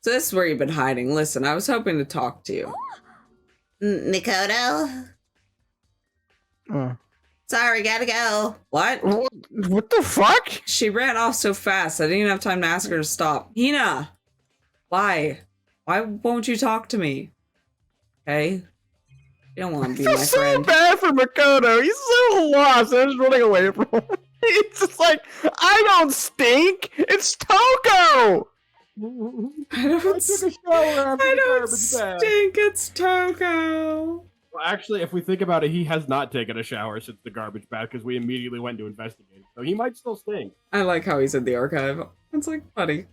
So this is where you've been hiding. Listen, I was hoping to talk to you. Mikoto? Sorry, gotta go. What? What the fuck? She ran off so fast, I didn't even have time to ask her to stop. Hina! Why? Why won't you talk to me? Okay? You don't want to be my friend. So bad for Makoto. He's so lost. I'm just running away from him. It's just like, I don't stink. It's Toko. I don't stink. It's Toko. Well, actually, if we think about it, he has not taken a shower since the garbage bag because we immediately went to investigate. So he might still stink. I like how he's in the archive. It's like funny.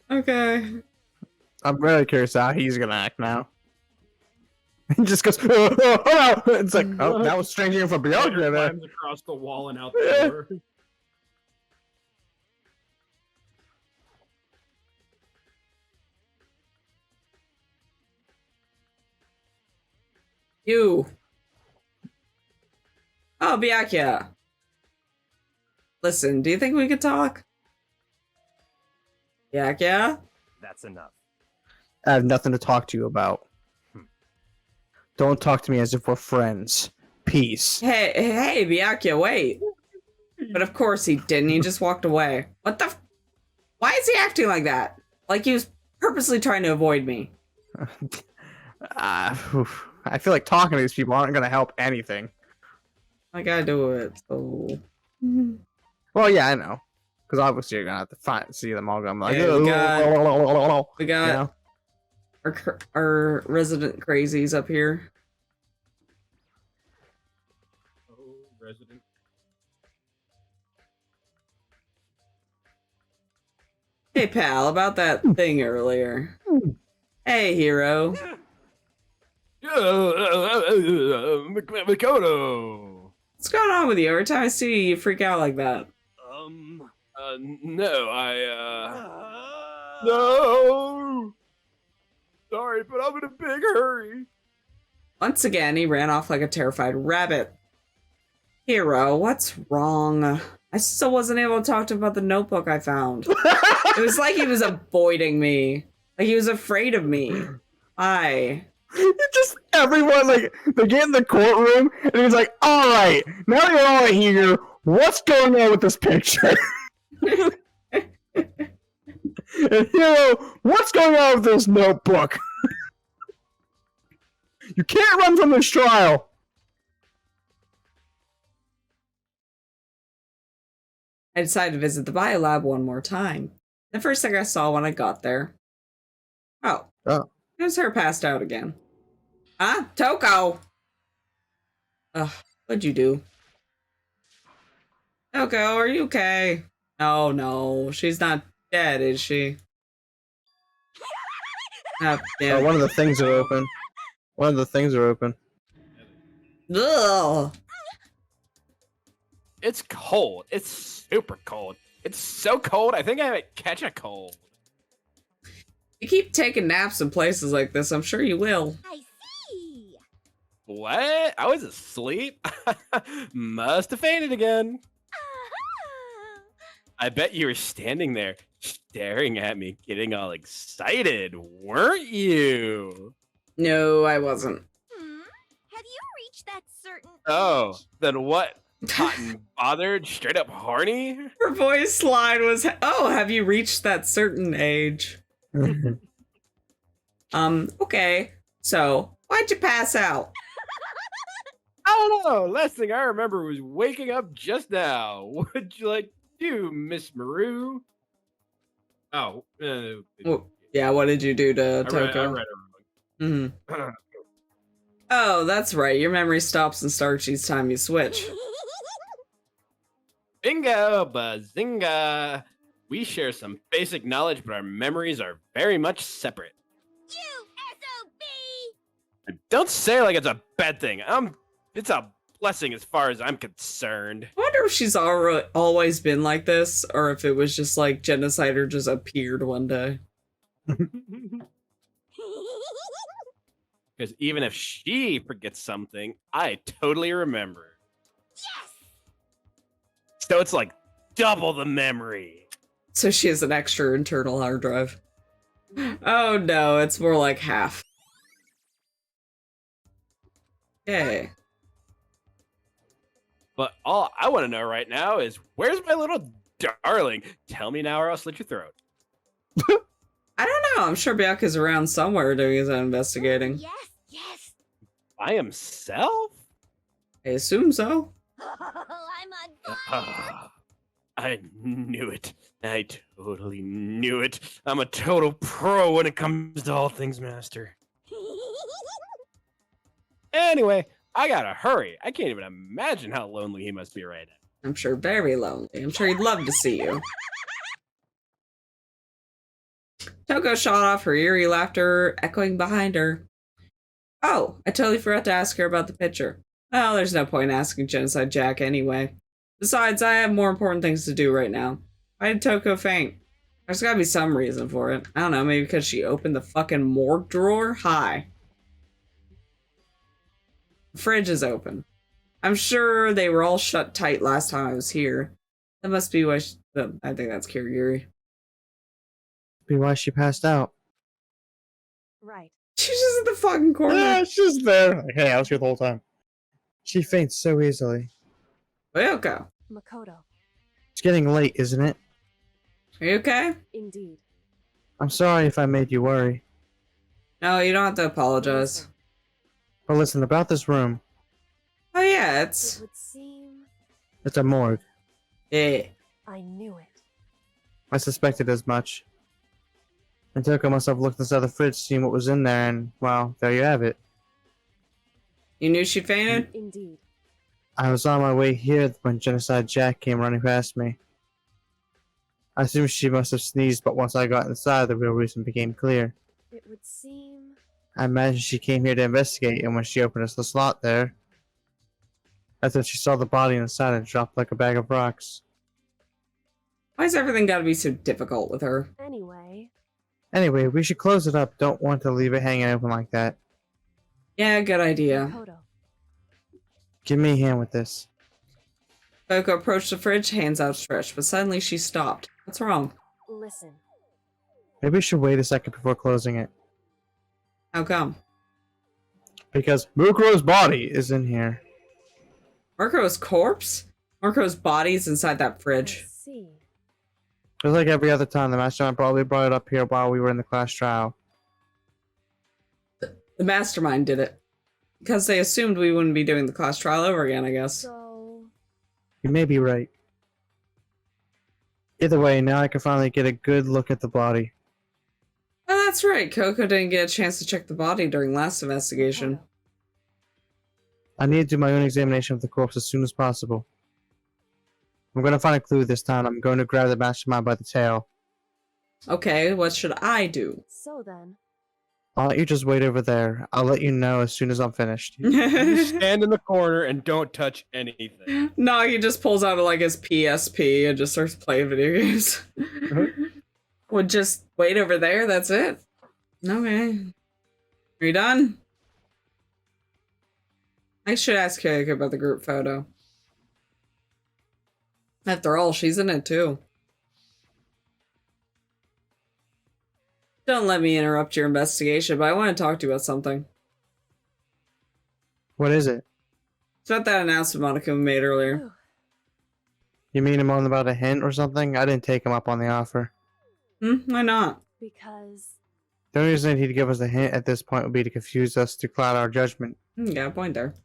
Okay. I'm very curious how he's gonna act now. He just goes, oh. It's like, oh, that was stranging for Bianca there. Climbs across the wall and out the door. You. Oh, Byakuya. Listen, do you think we could talk? Byakuya? That's enough. I have nothing to talk to you about. Don't talk to me as if we're friends. Peace. Hey, Byakuya, wait. But of course he didn't. He just walked away. What the? Why is he acting like that? Like he was purposely trying to avoid me. I feel like talking to these people aren't gonna help anything. I gotta do it. So. Well, yeah, I know. Because obviously you're gonna have to see them all going like, Yeah, we got you know? our resident crazies up here. Oh, resident. Hey, pal, about that thing earlier. Hey, hero. Makoto. What's going on with you? Every time I see you, you freak out like that. No, no. Sorry, but I'm in a big hurry. Once again, he ran off like a terrified rabbit. Hero, what's wrong? I still wasn't able to talk to him about the notebook I found. It was like he was avoiding me. Like he was afraid of me. Why? Just everyone, like, they get in the courtroom, and he's like, alright, now you're all here, what's going on with this picture? And Hero, what's going on with this notebook? You can't run from this trial! I decided to visit the biolab one more time. The first thing I saw when I got there. Oh. Oh. It was her passed out again. Huh? Toko! Ugh, what'd you do? Toko, are you okay? Oh no, she's not dead, is she? Oh, yeah. One of the things are open. One of the things are open. Ugh. It's cold. It's super cold. It's so cold, I think I might catch a cold. You keep taking naps in places like this, I'm sure you will. I see. What? I was asleep? Must have fainted again. I bet you were standing there staring at me, getting all excited, weren't you? No, I wasn't. Have you reached that certain Oh, age? then what? Hot and bothered? Straight up horny? Her voice line was, oh, have you reached that certain age? Okay. So, why'd you pass out? I don't know. Last thing I remember was waking up just now. What'd you like to do, Miss Maru? Oh, Well, yeah, what did you do to Toko? I read it wrong. Oh, that's right. Your memory stops and starts each time you switch. Bingo, bazinga! We share some basic knowledge, but our memories are very much separate. You SOB! Don't say it like it's a bad thing. It's a blessing as far as I'm concerned. I wonder if she's always been like this, or if it was just like Genocider just appeared one day. Because even if she forgets something, I totally remember. Yes! So it's like double the memory. So she has an extra internal hard drive. Oh no, it's more like half. Okay. But all I want to know right now is where's my little darling? Tell me now or I'll slit your throat. I don't know. I'm sure Bianca's around somewhere doing his own investigating. Yes, yes. By himself? I assume so. I'm on fire. Ah, I knew it. I totally knew it. I'm a total pro when it comes to all things master. Anyway, I gotta hurry. I can't even imagine how lonely he must be right now. I'm sure very lonely. I'm sure he'd love to see you. Toko shot off, her eerie laughter echoing behind her. Oh, I totally forgot to ask her about the picture. Well, there's no point asking Genocide Jack anyway. Besides, I have more important things to do right now. Why did Toko faint? There's gotta be some reason for it. I don't know, maybe because she opened the fucking morgue drawer? Hi. The fridge is open. I'm sure they were all shut tight last time I was here. That must be why I think that's Kirigiri. Be why she passed out. Right. She's just in the fucking corner. Yeah, she's there. Like, hey, I was here the whole time. She faints so easily. Ryoko, Makoto. It's getting late, isn't it? are you okay? Indeed. I'm sorry if I made you worry. No, you don't have to apologize. Listen, But listen, about this room. Oh yeah, it it's... would seem It's a morgue. Yeah. I knew it. I suspected as much. I took must have looked inside the fridge, seeing what was in there, and, well, there you have it. You knew she fainted? Indeed. I was on my way here when Genocide Jack came running past me. I assumed she must have sneezed, but once I got inside, the real reason became clear. It would seem I imagine she came here to investigate, and when she opened the slot there, I thought she saw the body inside and dropped like a bag of rocks. Why's everything gotta be so difficult with her? anyway. Anyway, we should close it up. Don't want to leave it hanging open like that. Yeah, good idea. Makoto. Give me a hand with this. Toko approached the fridge, hands outstretched, but suddenly she stopped. What's wrong? Listen. Maybe we should wait a second before closing it. How come? Because Mukuro's body is in here. Marco's corpse? Marco's body's inside that I fridge. see. Just like every other time, the mastermind probably brought it up here while we were in the class trial. The mastermind did it. Because they assumed we wouldn't be doing the class trial over again, I guess. So You may be right. Either way, now I can finally get a good look at the body. Oh, that's right. Coco didn't get a chance to check the body during last investigation. Makoto. I need to do my own examination of the corpse as soon as possible. I'm going to find a clue this time. I'm going to grab the mastermind by the tail. Okay, what should I do? So then. I'll let you just wait over there. I'll let you know as soon as I'm finished. You stand in the corner and don't touch anything. No, he just pulls out like his PSP and just starts playing video games. Would just wait over there, that's it. Okay. Are you done? I should ask Kayaka about the group photo. After all, she's in it too. Don't let me interrupt your investigation, but I want to talk to you about something. What is it? It's about that announcement Monica made earlier. Whew. You mean him on about a hint or something? I didn't take him up on the offer. Why not? Because The only reason he'd give us a hint at this point would be to confuse us to cloud our judgment. Got a point there.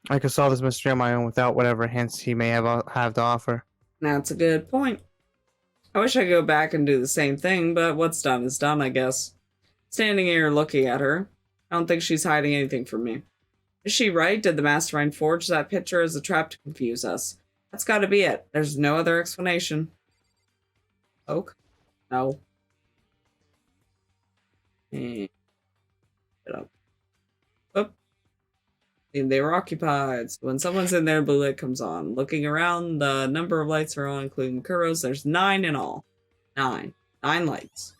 I could solve this mystery on my own without whatever hints he may have to offer. That's a good point. I wish I could go back and do the same thing, but what's done is done, I guess. Standing here looking at her, I don't think she's hiding anything from me. Is she right? Did the mastermind forge that picture as a trap to confuse us? That's gotta be it. There's no other explanation. Oak? No. Get up. Oop. They were occupied. So when someone's in there, blue light comes on. Looking around, the number of lights are on, including Kuro's. There's 9 in all. 9. 9 lights.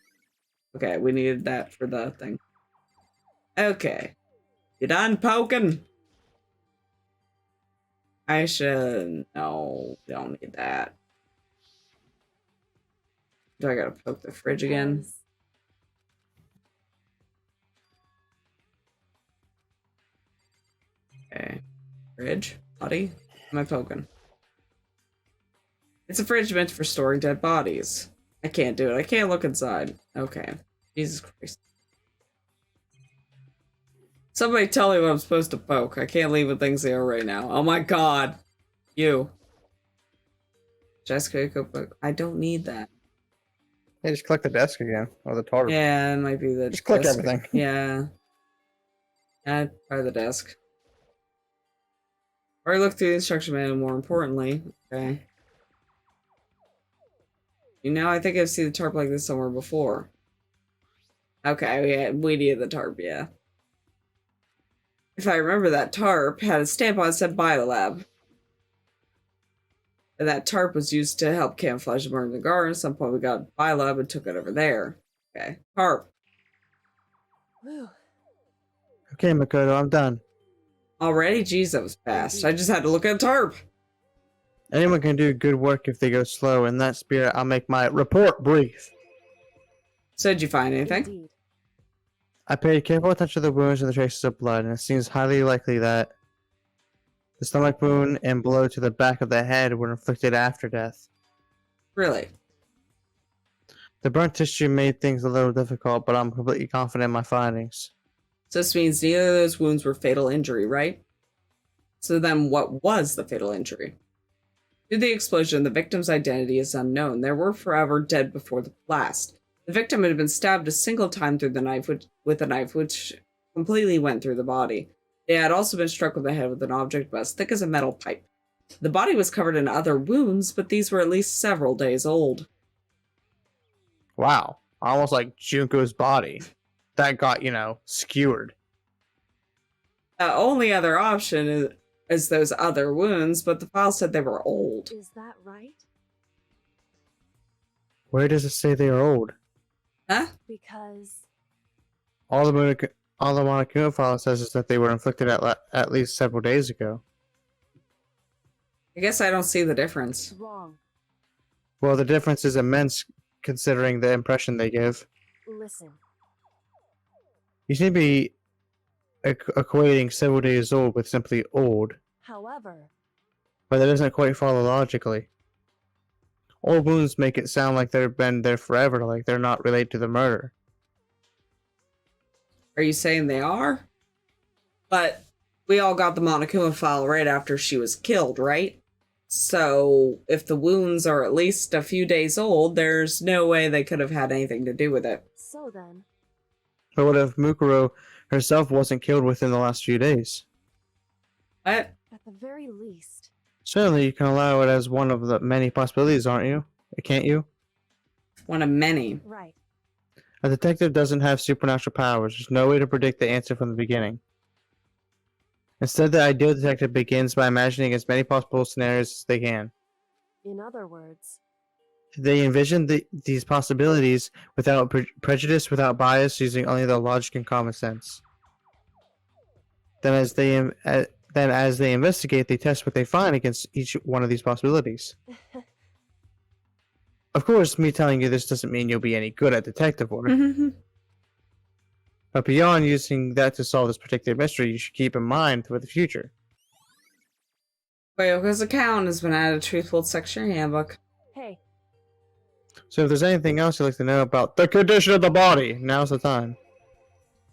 Okay, we needed that for the thing. Okay. You done poking? I should... No, don't need that. Do I gotta poke the fridge again? because Okay. Fridge? Body? What am I poking? It's a fridge meant for storing dead bodies. I can't do it. I can't look inside. Okay. Jesus Christ. Somebody tell me what I'm supposed to poke. I can't leave with things they are right now. Oh my god. You. Jessica, go poke. I don't need that. Hey, just click the desk again. Or the tarp. Yeah, it might be the Just click desk. everything. Yeah. Try the desk. Or look through the instruction manual more importantly. Okay. You know, I think I've seen the tarp like this somewhere before. Okay, we needed the tarp, yeah. If I remember, that tarp had a stamp on it that said Biolab. And that tarp was used to help camouflage the burn in the garden. At some point we got Biolab and took it over there. Okay, tarp. whew, Okay, Makoto, I'm done. Already? Jeez, that was fast. I just had to look at tarp. Anyone can do good work if they go slow. In that spirit, I'll make my report brief. So did you find anything? indeed. I paid careful attention to the wounds and the traces of blood, and it seems highly likely that the stomach wound and blow to the back of the head were inflicted after death. Really? The burnt tissue made things a little difficult, but I'm completely confident in my findings. So this means neither of those wounds were fatal injury, right? So then what was the fatal injury? Due to the explosion, the victim's identity is unknown. They were forever dead before the blast. The victim had been stabbed a single time through the knife with a knife which completely went through the body. They had also been struck with the head with an object about as thick as a metal pipe. The body was covered in other wounds, but these were at least several days old. Wow. Almost like Junko's body. That got, skewered. The only other option is those other wounds, but the file said they were old. Is that right? Where does it say they are old? Huh? Because All the Monokuma file says is that they were inflicted at least several days ago. I guess I don't see the difference. wrong. Well, the difference is immense considering the impression they give. Listen, You seem to be equating several days old with simply old, however, but that doesn't quite follow logically. Old wounds make it sound like they've been there forever, like they're not related to the murder. Are you saying they are? But we all got the Monokuma file right after she was killed, right? So if the wounds are at least a few days old, there's no way they could have had anything to do with it. so then, But what if Mukuro herself wasn't killed within the last few days? What? at the very least, Certainly, you can allow it as one of the many possibilities, aren't you? Can't you? One of many. right. A detective doesn't have supernatural powers. There's no way to predict the answer from the beginning. Instead, the ideal detective begins by imagining as many possible scenarios as they can. In other words, They envision these possibilities without prejudice, without bias, using only their logic and common sense. Then, as they investigate, they test what they find against each one of these possibilities. Of course, me telling you this doesn't mean you'll be any good at detective work. But beyond using that to solve this particular mystery, you should keep in mind for the future. Koyoko's account has been added to Truthful section of your handbook. hey, So if there's anything else you'd like to know about the condition of the body, now's the time.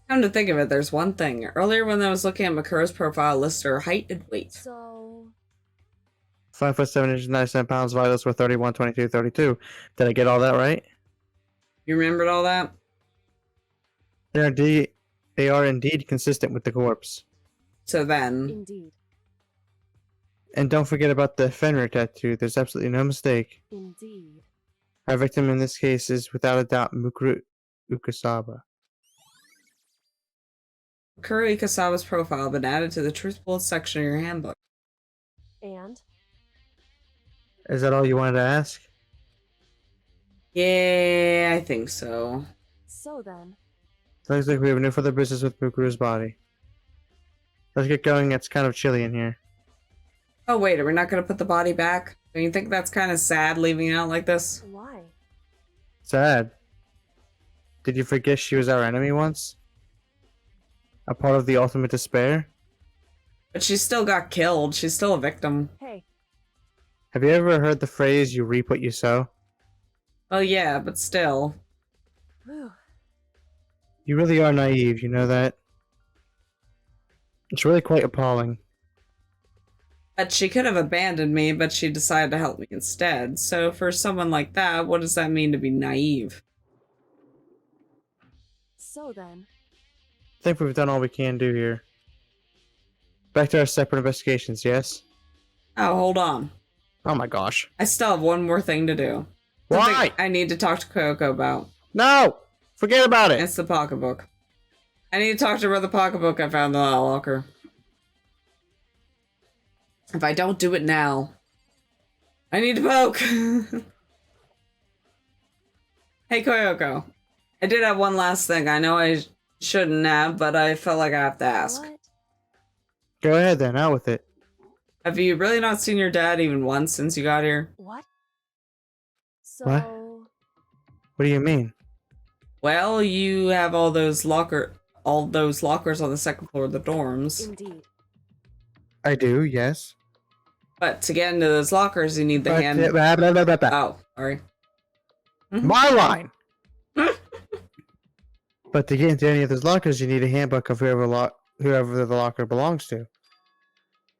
Come to think of it, there's one thing. Earlier when I was looking at Makuro's profile, it listed her height and weight. so 5 foot 7 inches, 97 pounds, vitals were 31, 22, 32. Did I get all that right? You remembered all that? They are indeed consistent with the corpse. So then, indeed, And don't forget about the Fenrir tattoo. There's absolutely no mistake. indeed, Our victim in this case is without a doubt Mukuro Ukasaba. Makuro Ikasawa's profile has been added to the Truthful section of your handbook. and Is that all you wanted to ask? Yeah, I think so. so then, Looks like we have no further business with Mukuro's body. Let's get going. It's kind of chilly in here. Oh wait, are we not gonna put the body back? Don't you think that's kind of sad leaving it out like this? why? Sad. Did you forget she was our enemy once? A part of the ultimate despair? But she still got killed. She's still a victim. Hey, Have you ever heard the phrase, you reap what you sow? Well, yeah, but still. whew. You really are naive, you know that? It's really quite appalling. But she could have abandoned me, but she decided to help me instead. So for someone like that, what does that mean to be naive? So then, I think we've done all we can do here. Back to our separate investigations, yes? Oh, hold on. Oh my gosh. I still have one more thing to do. Why? Something I need to talk to Kyoko about. No! Forget about it! It's the pocketbook. I need to talk to her about the pocketbook I found in the locker. If I don't do it now, I need to poke. Hey, Kyoko. I did have one last thing. I know I shouldn't have, but I felt like I have to ask. what? Go ahead then, out with it. Have you really not seen your dad even once since you got here? What? So, What do you mean? Well, you have all those lockers on the second floor of the dorms. indeed. I do, yes. But to get into those lockers, you need the hand. Blah, blah, blah, blah, blah. Oh, sorry. My line! But to get into any of those lockers, you need a handbook of whoever the locker belongs to.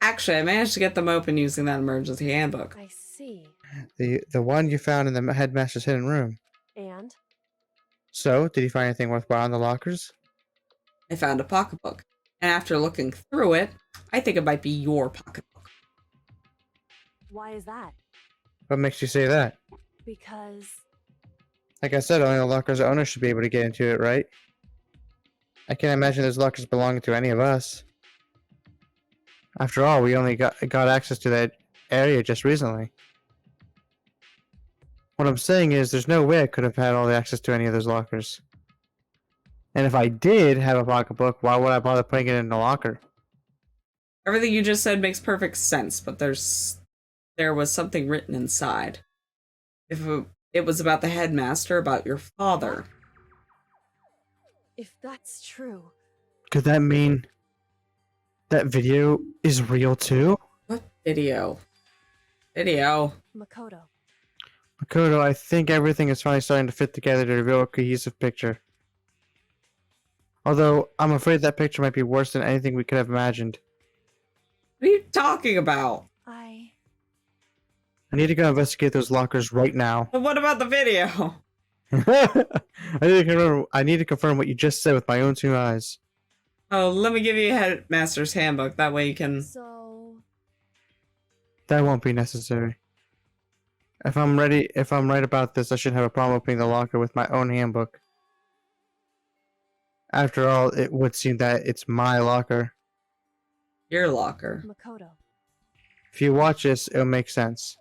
Actually, I managed to get them open using that emergency handbook. I see. The one you found in the headmaster's hidden room. And? So, did you find anything worthwhile in the lockers? I found a pocketbook. And after looking through it, I think it might be your pocketbook. Why is that? What makes you say that? Because... Like I said, only the locker's owner should be able to get into it, right? I can't imagine those lockers belonging to any of us. After all, we only got access to that area just recently. What I'm saying is, there's no way I could have had all the access to any of those lockers. And if I did have a pocketbook, why would I bother putting it in the locker? Everything you just said makes perfect sense, but there was something written inside. If it was about the headmaster, about your father. if that's true, Could that mean that video is real too? What video? Video. Makoto, Makoto, I think everything is finally starting to fit together to reveal a cohesive picture. Although, I'm afraid that picture might be worse than anything we could have imagined. What are you talking about? I need to go investigate those lockers right now. But what about the video? I need to confirm what you just said with my own two eyes. Oh, let me give you a headmaster's handbook. That way you can... so... That won't be necessary. If I'm right about this, I shouldn't have a problem opening the locker with my own handbook. After all, it would seem that it's my locker. Your locker. Makoto, If you watch this, it'll make sense.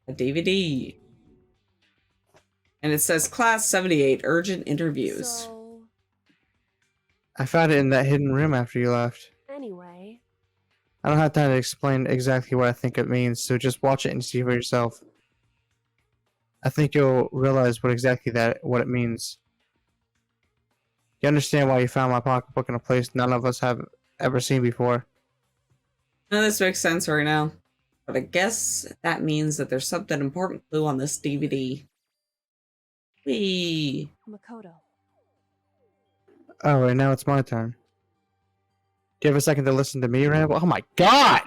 A DVD. And it says Class 78, Urgent Interviews. so... I found it in that hidden room after you left. Anyway, I don't have time to explain exactly what I think it means, so just watch it and see for yourself. I think you'll realize what it means. You understand why you found my pocketbook in a place none of us have ever seen before. None of this makes sense right now. But I guess that means that there's something important clue on this DVD. Whee! Makoto, Oh, and now it's my turn. Do you have a second to listen to me ramble? Oh my god!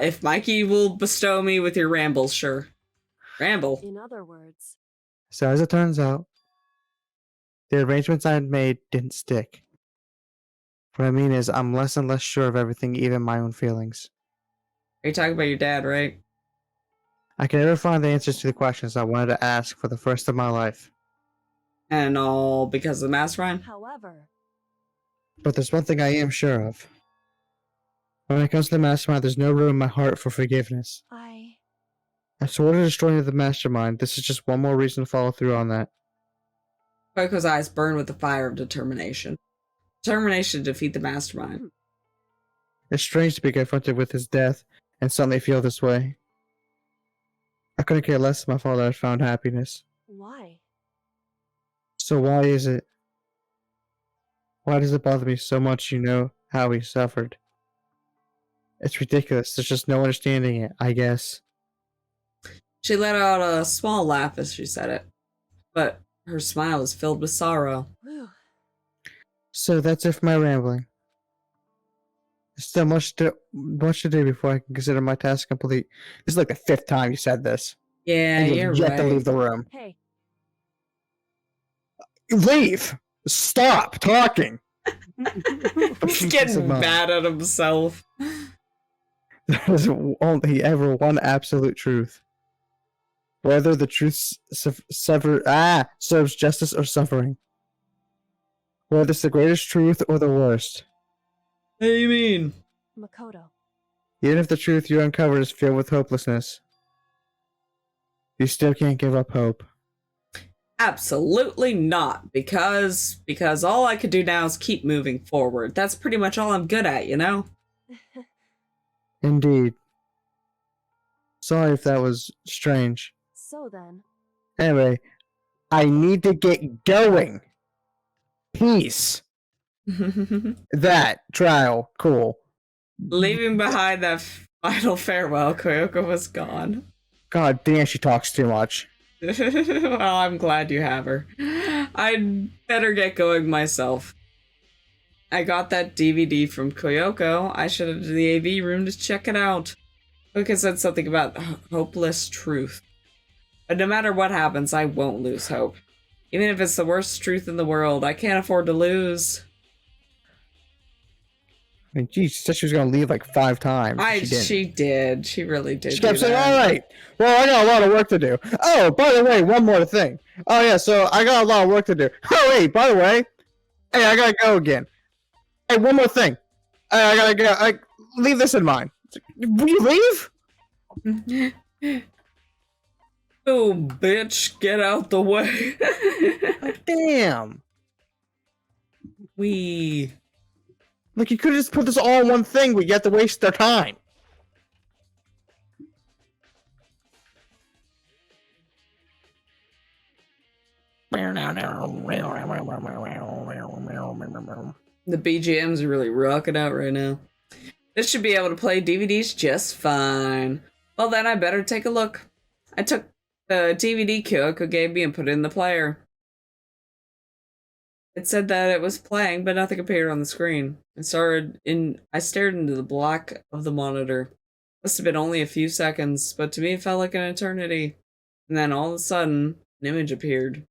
If Mikey will bestow me with your rambles, sure. Ramble. in other words, So as it turns out, the arrangements I had made didn't stick. What I mean is, I'm less and less sure of everything, even my own feelings. Are you talking about your dad, right? I can never find the answers to the questions I wanted to ask for the first of my life. And all because of the mastermind? however, But there's one thing I am sure of. When it comes to the mastermind, there's no room in my heart for forgiveness. I swore to destroying the mastermind. This is just one more reason to follow through on that. Koko's eyes burn with the fire of determination. Determination to defeat the mastermind. It's strange to be confronted with his death and suddenly feel this way. I couldn't care less if my father had found happiness. Why? So why is it? Why does it bother me so much you know how he suffered? It's ridiculous. There's just no understanding it, I guess. She let out a small laugh as she said it, but her smile was filled with sorrow. Whew. So that's it for my rambling. There's still much to do before I can consider my task complete. This is like the 5th time you said this. Yeah, And you're you've yet to right. leave the room. Hey, Leave! Stop talking! He's getting mad at himself. There's only ever one absolute truth. Whether the truth serves justice or suffering. Whether it's the greatest truth or the worst. What do you mean? Makoto. Even if the truth you uncover is filled with hopelessness, you still can't give up hope. Absolutely not, because all I could do now is keep moving forward. That's pretty much all I'm good at, you know? Indeed. Sorry if that was strange. So then, Anyway, I need to get going. Peace. That trial, cool. Leaving behind that final farewell, Koyoko was gone. God damn, she talks too much. Well, I'm glad you have her. I'd better get going myself. I got that DVD from Koyoko. I should head to the AV room to check it out. Koyoko said something about hopeless truth. But no matter what happens, I won't lose hope. Even if it's the worst truth in the world, I can't afford to lose. I mean, geez, she said she was going to leave like 5 times. She did. She really did. She kept saying, alright, well, I got a lot of work to do. Oh, by the way, one more thing. Oh, yeah, so I got a lot of work to do. Oh, wait, by the way, hey, I gotta go again. Hey, one more thing. I gotta go. Leave this in mind. Will you leave? Oh, bitch, get out the way. Damn. Like, you could have just put this all in one thing, but you have to waste their time. The BGMs are really rocking out right now. This should be able to play DVDs just fine. Well, then I better take a look. I took the DVD Kyoko gave me and put it in the player. It said that it was playing, but nothing appeared on the screen. I stared into the black of the monitor. Must have been only a few seconds, but to me it felt like an eternity. And then all of a sudden, an image appeared.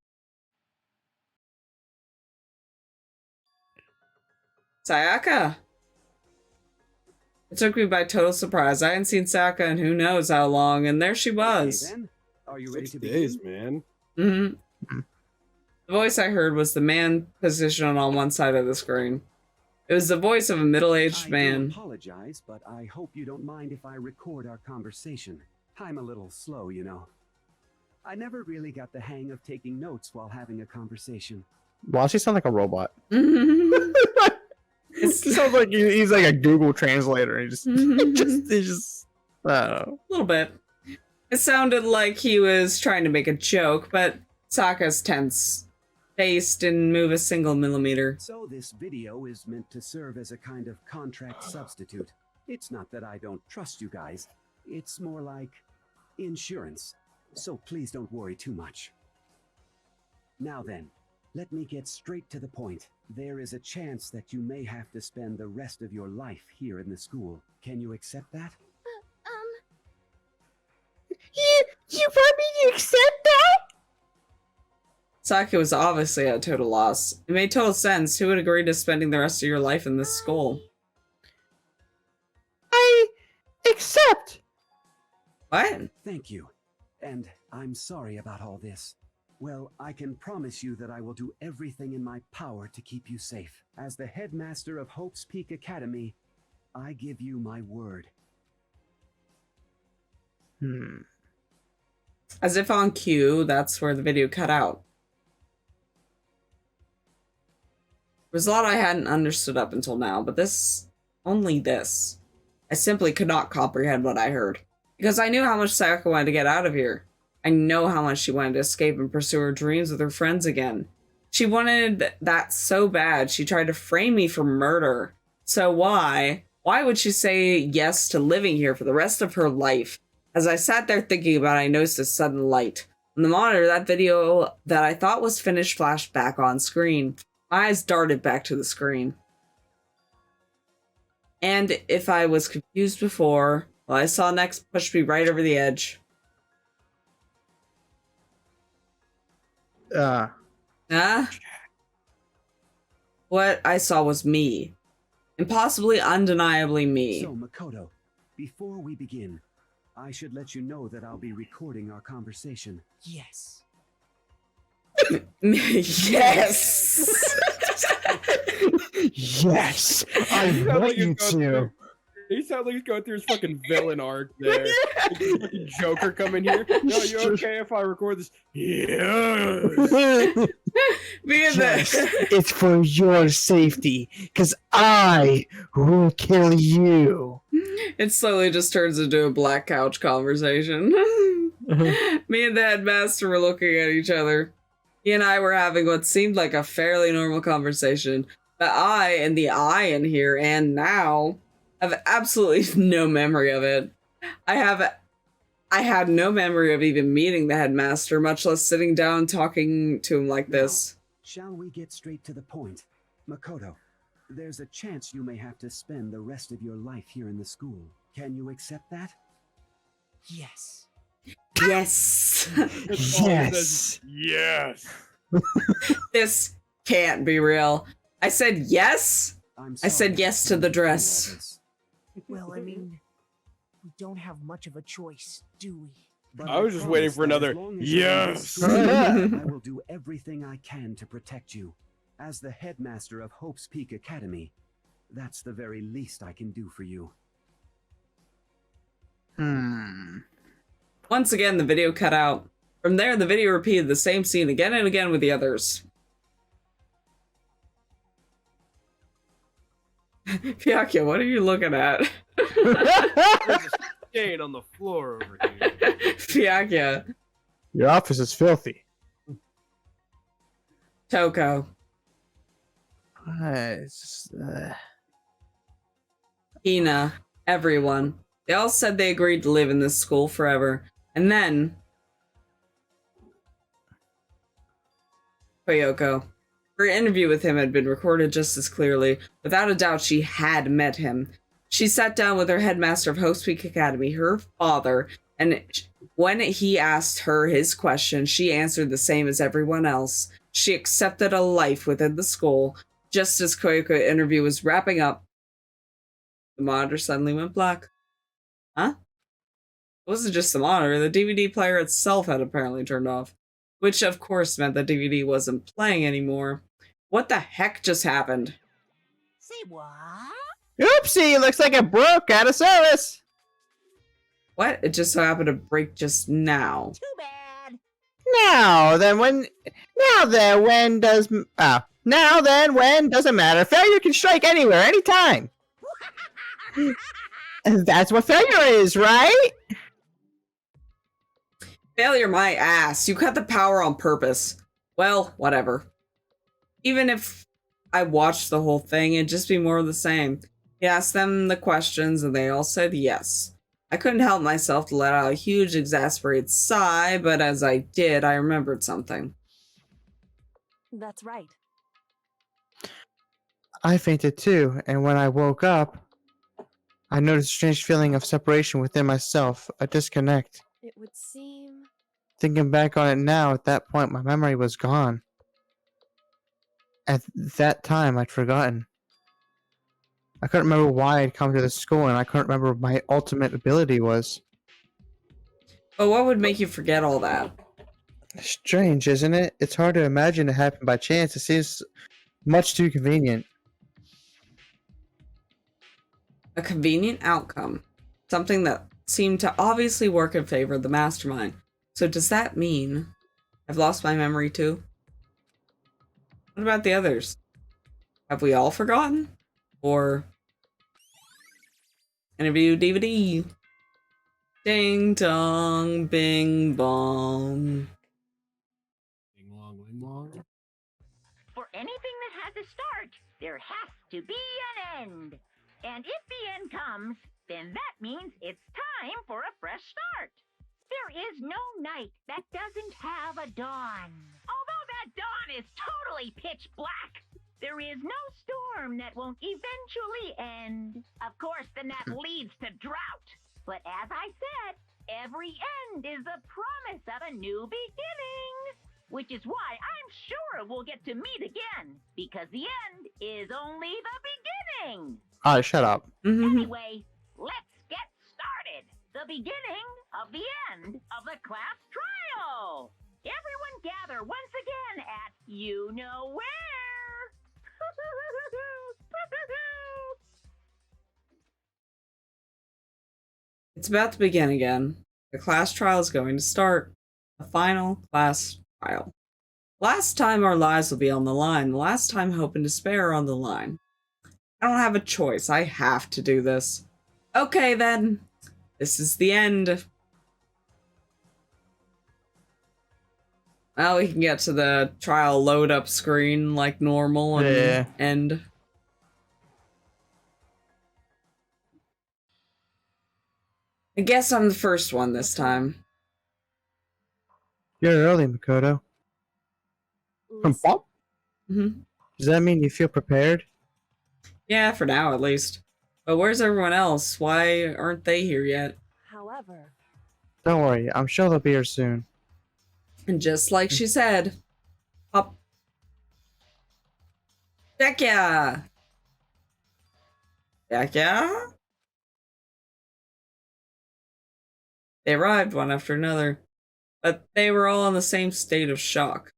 Sayaka! It took me by total surprise. I hadn't seen Sayaka in who knows how long, and there she was. Okay, then. Are you ready 6 to days, begin? man. The voice I heard was the man positioned on one side of the screen. It was the voice of a middle-aged I man. do apologize, but I hope you don't mind if I record our conversation. I'm a little slow, you know. I never really got the hang of taking notes while having a conversation. Why does he sound like a robot? It It's sounds like he's like a Google translator. He just, I don't know. a little bit. It sounded like he was trying to make a joke, but Saka's tense face didn't move a single millimeter. So this video is meant to serve as a kind of contract substitute. It's not that I don't trust you guys. It's more like insurance. So please don't worry too much. Now then, let me get straight to the point. There is a chance that you may have to spend the rest of your life here in the school. Can you accept that? You want me to accept that? Saka was obviously at a total loss. It made total sense. Who would agree to spending the rest of your life in this school? I accept. What? Thank you. And I'm sorry about all this. Well, I can promise you that I will do everything in my power to keep you safe. As the headmaster of Hope's Peak Academy, I give you my word. As if on cue, that's where the video cut out. There was a lot I hadn't understood up until now, but only this. I simply could not comprehend what I heard. Because I knew how much Sayaka wanted to get out of here. I know how much she wanted to escape and pursue her dreams with her friends again. She wanted that so bad, she tried to frame me for murder. So why would she say yes to living here for the rest of her life? As I sat there thinking about it, I noticed a sudden light. On the monitor, that video that I thought was finished flashed back on screen. My eyes darted back to the screen. And if I was confused before, what I saw next pushed me right over the edge. Huh? What I saw was me. Impossibly, undeniably me. So, Makoto, before we begin, I should let you know that I'll be recording our conversation. Yes. Yes! Yes, I He sounds want like you he's going to. through- He sounds like he's going through his fucking villain arc there. Fucking Joker coming here. No, you okay if I record this? Yes. Me and Yes, the it's for your safety, because I will kill you. it slowly just turns into a black couch conversation. Me and the headmaster were looking at each other. He and I were having what seemed like a fairly normal conversation, but I and the I in here and now have absolutely no memory of it. I had no memory of even meeting the headmaster, much less sitting down talking to him like this. Shall we get straight to the point? Makoto, there's a chance you may have to spend the rest of your life here in the school. Can you accept that? Yes. Yes. That's all he says. Yes. Yes. This can't be real. I said yes? I said sorry yes to have the to do all dress. this, Well, I mean, we don't have much of a choice, do we? but I was just waiting promise for that as another long as you're in this yes. school, I will do everything I can to protect you. As the headmaster of Hope's Peak Academy, that's the very least I can do for you. Once again, the video cut out. From there, the video repeated the same scene again and again with the others. Fyakia, what are you looking at? There's a stain on the floor over here. Fyakia. Your office is filthy. Toko. It's just, Hina. Everyone. They all said they agreed to live in this school forever. And then... Koyoko. Her interview with him had been recorded just as clearly. Without a doubt, she had met him. She sat down with her headmaster of Hope's Peak Academy, her father, and when he asked her his question, she answered the same as everyone else. She accepted a life within the school. Just as Koyoko's interview was wrapping up, the monitor suddenly went black. Huh? It wasn't just the monitor, the DVD player itself had apparently turned off. Which of course meant the DVD wasn't playing anymore. What the heck just happened? Say what? Oopsie, looks like it broke out of service. What? It just so happened to break just now. Too bad. Now then, when doesn't matter. Failure can strike anywhere, anytime. That's what failure is, right? Failure my ass. You cut the power on purpose. Well, whatever. Even if I watched the whole thing, it'd just be more of the same. He asked them the questions and they all said yes. I couldn't help myself to let out a huge exasperated sigh, but as I did, I remembered something. That's right. I fainted too, and when I woke up, I noticed a strange feeling of separation within myself, a disconnect. It would seem. Thinking back on it now, at that point, my memory was gone. At that time, I'd forgotten. I couldn't remember why I'd come to this school, and I couldn't remember what my ultimate ability was. But what would make you forget all that? Strange, isn't it? It's hard to imagine it happened by chance. It seems much too convenient. A convenient outcome. Something that seemed to obviously work in favor of the mastermind. So does that mean I've lost my memory too? What about the others? Have we all forgotten? Or interview DVD? Ding dong, bing bong. Ding long, ling long. For anything that has a start, there has to be an end. And if the end comes, then that means it's time for a fresh start. There is no night that doesn't have a dawn. Although that dawn is totally pitch black, there is no storm that won't eventually end. Of course, then that leads to drought. But as I said, every end is the promise of a new beginning. Which is why I'm sure we'll get to meet again. Because the end is only the beginning. Alright, shut up. Anyway, let's get started. The beginning of the end of the class trial. Everyone gather once again at you know where. It's about to begin again. The class trial is going to start. The final class trial. Last time our lives will be on the line. The last time hope and despair are on the line. I don't have a choice. I have to do this. Okay then. This is the end. Well, we can get to the trial load up screen like normal and end. I guess I'm the first one this time. You're early, Makoto. Listen, Does that mean you feel prepared? Yeah, for now at least. But where's everyone else? Why aren't they here yet? however, Don't worry, I'm sure they'll be here soon. And just like she said, up. Heck yeah! Heck yeah? They arrived one after another, but they were all in the same state of shock.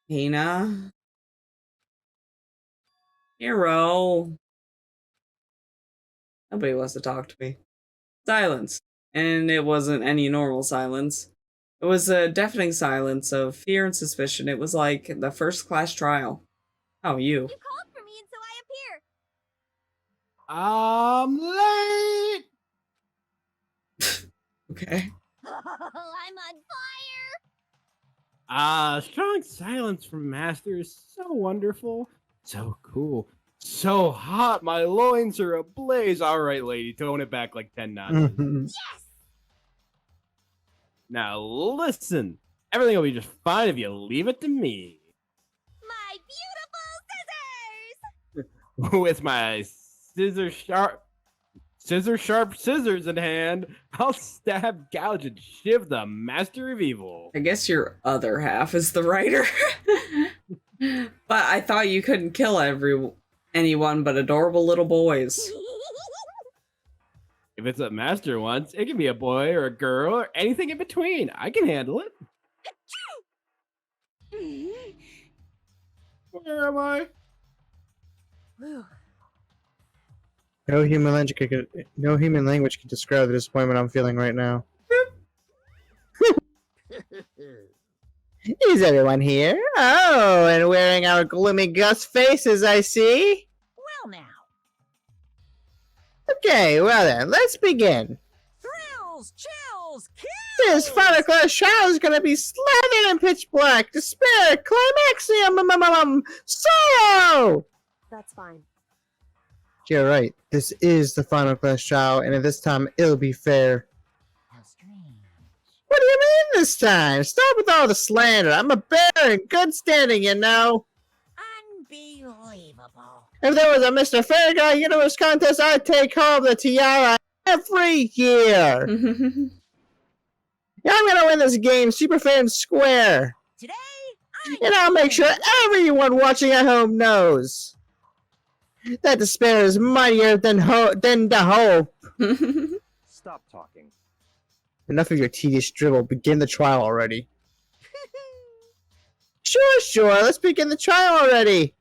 Hina? Hero? Nobody wants to talk to me. Silence. And it wasn't any normal silence. It was a deafening silence of fear and suspicion. It was like the first class trial. Oh, you. You called for me, and so I appear. I'm late. Okay. I'm on fire. Strong silence from Master is so wonderful, so cool, so hot. My loins are ablaze. All right, lady, tone it back like 10 notches. Yes. Now listen, everything will be just fine if you leave it to me. My beautiful scissors. With my sharp scissors in hand, I'll stab, gouge, and shiv the master of evil. I guess your other half is the writer. But I thought you couldn't kill anyone but adorable little boys. If it's what master wants, it can be a boy or a girl or anything in between. I can handle it. Where am I? whew, No human language can describe the disappointment I'm feeling right now. Is everyone here? Oh, and wearing our gloomy Gus faces, I see. Well now. Okay, well then, let's begin. Thrills, chills, This final class trial is gonna be slathered in pitch black, despair, climaxium, sorrow! that's fine. You're right, this is the final class trial, and at this time, it'll be fair. How strange. What do you mean this time? Stop with all the slander. I'm a bear in good standing, you know. Unbelievable. If there was a Mr. Fair Guy Universe contest, I'd take home the tiara every year. Yeah, I'm gonna win this game super fair and square. Today, And I'll make sure everyone watching at home knows that despair is mightier than the hope. Stop talking. Enough of your tedious dribble. Begin the trial already. Sure. Let's begin the trial already.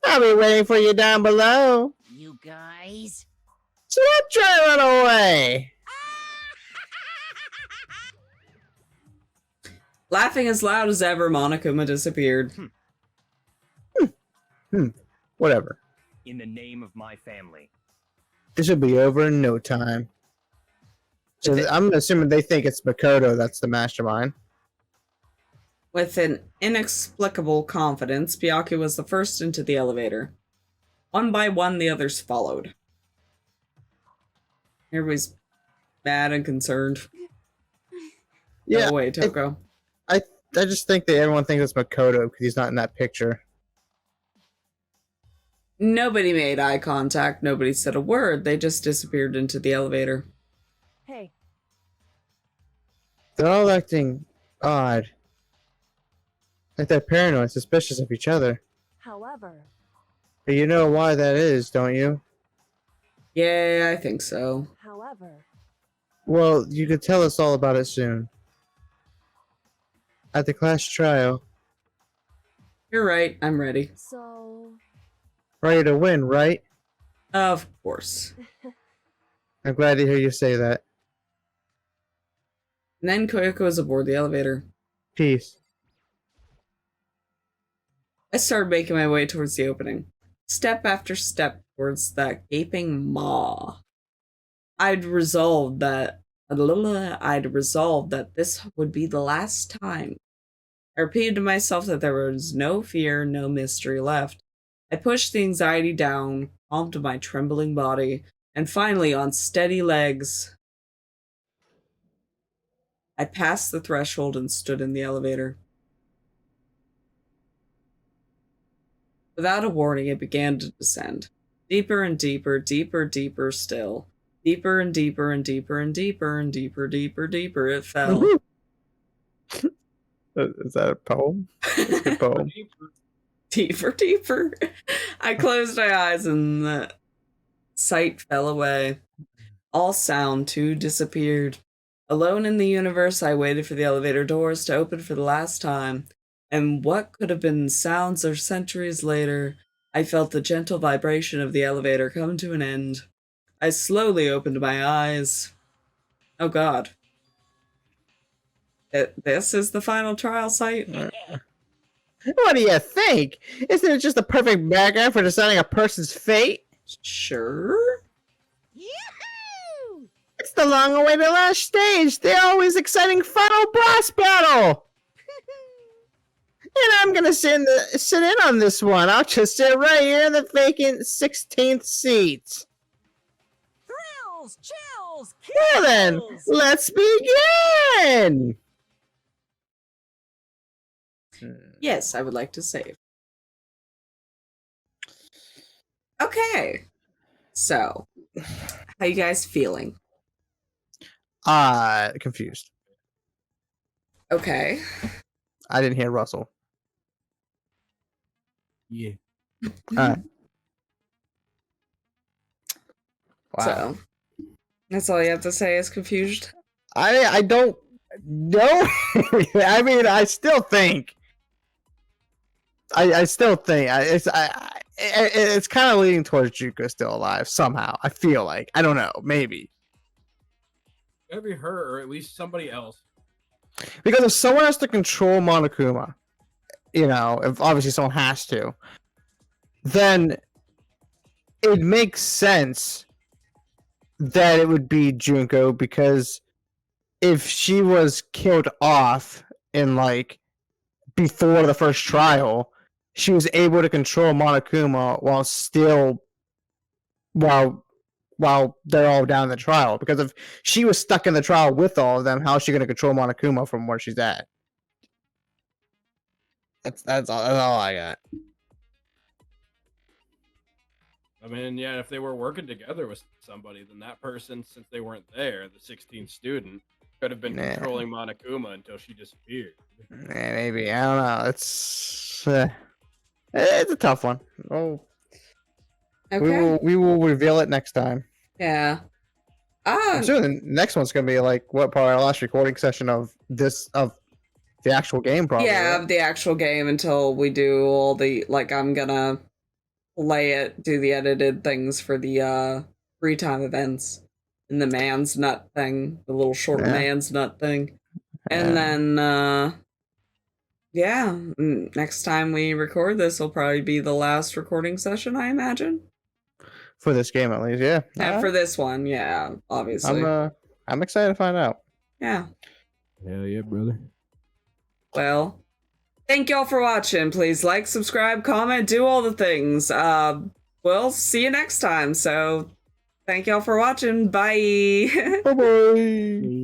I'll be waiting for you down below. you guys. So don't try to run away. Laughing as loud as ever, Monokuma disappeared. Whatever. In the name of my family. This will be over in no time. So I'm assuming they think it's Makoto that's the mastermind. With an inexplicable confidence, Byaku was the first into the elevator. One by one, the others followed. Everybody's mad and concerned. Yeah, Go away, Toko. I just think that everyone thinks it's Makoto because he's not in that picture. Nobody made eye contact. Nobody said a word. They just disappeared into the elevator. Hey, They're all acting odd. Like they're paranoid, suspicious of each other. however, But you know why that is, don't you? Yeah, I think so. however, Well, you could tell us all about it soon. At the class trial. You're right. I'm ready. so Ready to win, right? Of course. I'm glad to hear you say that. And then Koyoko was aboard the elevator. Peace. I started making my way towards the opening. Step after step towards that gaping maw. I'd resolved that this would be the last time. I repeated to myself that there was no fear, no mystery left. I pushed the anxiety down, calmed my trembling body, and finally, on steady legs, I passed the threshold and stood in the elevator. Without a warning, it began to descend. Deeper and deeper, deeper, deeper still. Deeper and deeper and deeper and deeper and deeper, deeper, deeper it fell. Is that a poem? That's a good poem. Deeper, deeper. I closed my eyes and the sight fell away. All sound too disappeared. Alone in the universe, I waited for the elevator doors to open for the last time. And what could have been sounds or centuries later, I felt the gentle vibration of the elevator come to an end. I slowly opened my eyes. Oh God. This is the final trial site? What do you think? Isn't it just the perfect background for deciding a person's fate? Sure. Yahoo! It's the long-awaited last stage, the always exciting final boss battle! And I'm gonna sit in on this one. I'll just sit right here in the vacant 16th seat. Thrills, chills, Well then, kills. let's begin! Yes, I would like to save. Okay. So, how you guys feeling? Confused. Okay. I didn't hear Russell. Yeah. Alright. Wow. So, that's all you have to say is confused? I don't know. I mean, I still think. I still think it's kind of leaning towards Juko still alive somehow. I feel like I don't know, maybe Maybe her or at least somebody else. because if someone has to control Monokuma, you know, if obviously someone has to, then it makes sense that it would be Junko because if she was killed off in like before the first trial, she was able to control Monokuma while they're all down in the trial. Because if she was stuck in the trial with all of them, how is she going to control Monokuma from where she's at? That's all I got. I mean, yeah, if they were working together with somebody, then that person, since they weren't there, the 16th student, could have been Nah. controlling Monokuma until she disappeared. Maybe I don't know. It's a tough one. Oh, Okay. we will reveal it next time. Yeah. I'm sure the next one's gonna be like probably our last recording session of the actual game, probably. Yeah, right? the actual game until we do all the, like, I'm gonna play it, do the edited things for the free time events and the man's nut thing, the little short Yeah. man's nut thing. And then next time we record this will probably be the last recording session, I imagine. For this game, at least, yeah. And for this one, yeah, obviously. I'm excited to find out. Yeah. Hell yeah, brother. Well, thank y'all for watching. Please like, subscribe, comment, do all the things. We'll see you next time. So, thank y'all for watching. Bye. Bye bye.